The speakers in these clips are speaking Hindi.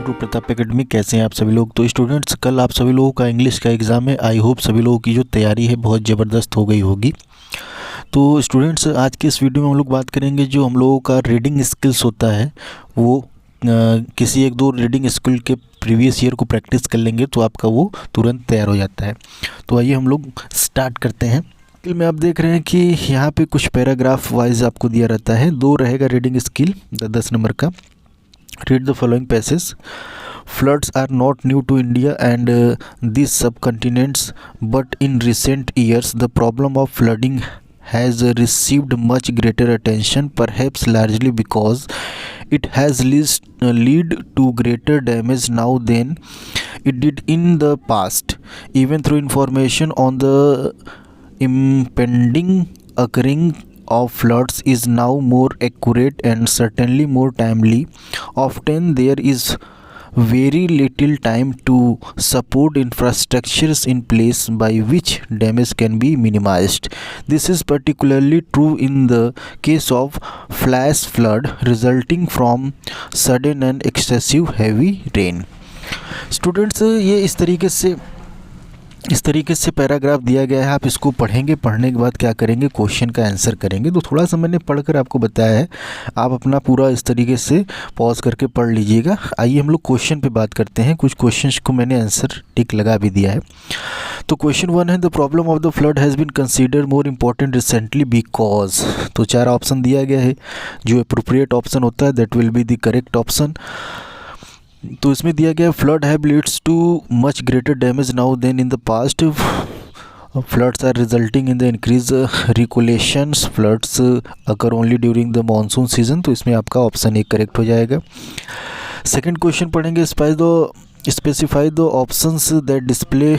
Welcome to Pratap academy. कैसे हैं आप सभी लोग। तो स्टूडेंट्स, कल आप सभी लोगों का इंग्लिश का एग्ज़ाम है। आई होप सभी लोगों की जो तैयारी है बहुत ज़बरदस्त हो गई होगी। तो स्टूडेंट्स, आज के इस वीडियो में हम लोग बात करेंगे जो हम लोगों का रीडिंग स्किल्स होता है वो किसी एक दो रीडिंग स्किल के प्रीवियस ईयर को प्रैक्टिस कर लेंगे तो आपका वो तुरंत तैयार हो जाता है। तो आइए हम लोग स्टार्ट करते हैं। स्किल में आप देख रहे हैं कि यहाँ पे कुछ पैराग्राफ वाइज आपको दिया रहता है। 2 रहेगा रीडिंग स्किल 10 नंबर का। Read the following passage. Floods are not new to India and these subcontinents, but in recent years the problem of flooding has received much greater attention, perhaps largely because it has lead to greater damage now than it did in the past. Even through information on the impending occurring of floods is now more accurate and certainly more timely. Often there is very little time to support infrastructures in place by which damage can be minimized. This is particularly true in the case of flash flood resulting from sudden and excessive heavy rain. Students, ये इस तरीके से पैराग्राफ दिया गया है। आप इसको पढ़ेंगे, पढ़ने के बाद क्या करेंगे, क्वेश्चन का आंसर करेंगे। तो थोड़ा सा मैंने पढ़कर आपको बताया है, आप अपना पूरा इस तरीके से पॉज करके पढ़ लीजिएगा। आइए हम लोग क्वेश्चन पे बात करते हैं। कुछ क्वेश्चंस को मैंने आंसर टिक लगा भी दिया है। तो क्वेश्चन 1 है, the problem of the flood has been considered more important recently because. तो 4 ऑप्शन दिया गया है। जो अप्रोप्रिएट ऑप्शन होता है that will be the correct option. तो इसमें दिया गया flood have leads to much greater damage now than in the past. Floods are resulting in the increase relocations. Floods occur only during the monsoon season. तो इसमें आपका ऑप्शन 1 करेक्ट हो जाएगा। सेकंड क्वेश्चन पढ़ेंगे, specify the options that display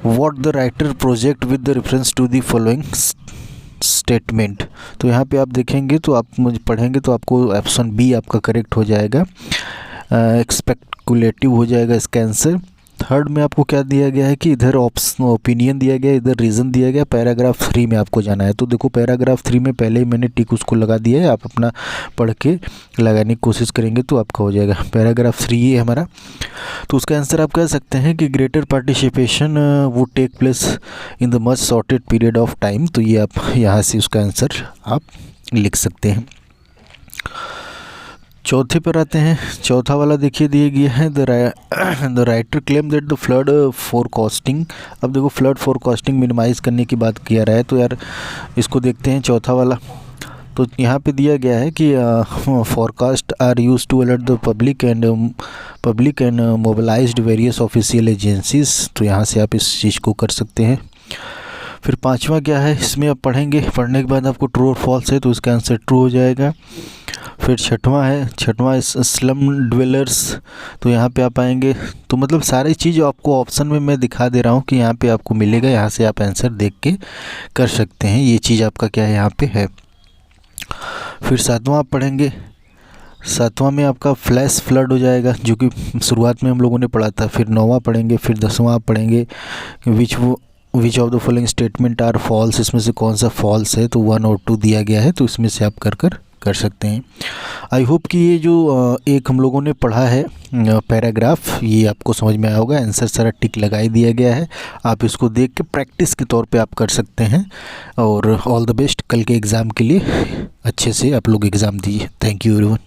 what the writer project with the reference to the following statement. तो यहाँ पे आप देखेंगे तो आप मुझे पढ़ेंगे तो आपको ऑप्शन बी आपका करेक्ट हो जाएगा। एक्सपेक्युलेटिव हो जाएगा इसका आंसर। थर्ड में आपको क्या दिया गया है कि इधर ऑप्शन ओपिनियन दिया गया, इधर रीज़न दिया गया। पैराग्राफ 3 में आपको जाना है। तो देखो पैराग्राफ 3 में पहले ही मैंने टिक उसको लगा दिया है। आप अपना पढ़ के लगाने की कोशिश करेंगे तो आपका हो जाएगा। पैराग्राफ 3 ये हमारा। तो उसका आंसर आप कह सकते हैं कि greater participation would take place in the much shortened period of time. तो ये आप यहाँ से उसका आंसर आप लिख सकते हैं। चौथे पर आते हैं। चौथा वाला देखिए दिया गया है, the writer claim that the flood forecasting. अब देखो फ्लड फोरकास्टिंग मिनिमाइज़ करने की बात किया रहा है। तो यार इसको देखते हैं चौथा वाला। तो यहाँ पे दिया गया है कि forecast are used to alert the public and mobilised various official agencies. तो यहाँ से आप इस चीज़ को कर सकते हैं। फिर 5वां क्या है, इसमें आप पढ़ेंगे, पढ़ने के बाद आपको ट्रू और फॉल्स है तो इसका आंसर ट्रू हो जाएगा। फिर 6वां स्लम ड्वेलर्स। तो यहाँ पे आप आएंगे तो मतलब सारी चीज़ आपको ऑप्शन में मैं दिखा दे रहा हूँ कि यहाँ पे आपको मिलेगा। यहाँ से आप आंसर देख के कर सकते हैं। ये चीज़ आपका क्या है यहाँ पे है। फिर 7वां आप पढ़ेंगे। 7वां में आपका फ्लैश फ्लड हो जाएगा जो कि शुरुआत में हम लोगों ने पढ़ा था। फिर 9वां पढ़ेंगे। फिर 10वां आप पढ़ेंगे which of the following statement are false. इसमें से कौन सा फॉल्स है। तो 1 और 2 दिया गया है तो इसमें से आप कर सकते हैं। आई होप कि ये जो एक हम लोगों ने पढ़ा है पैराग्राफ ये आपको समझ में आया होगा। आंसर सारा टिक लगा ही दिया गया है। आप इसको देख के प्रैक्टिस के तौर पे आप कर सकते हैं। और ऑल द बेस्ट कल के एग्ज़ाम के लिए। अच्छे से आप लोग एग्ज़ाम दीजिए। Thank you everyone.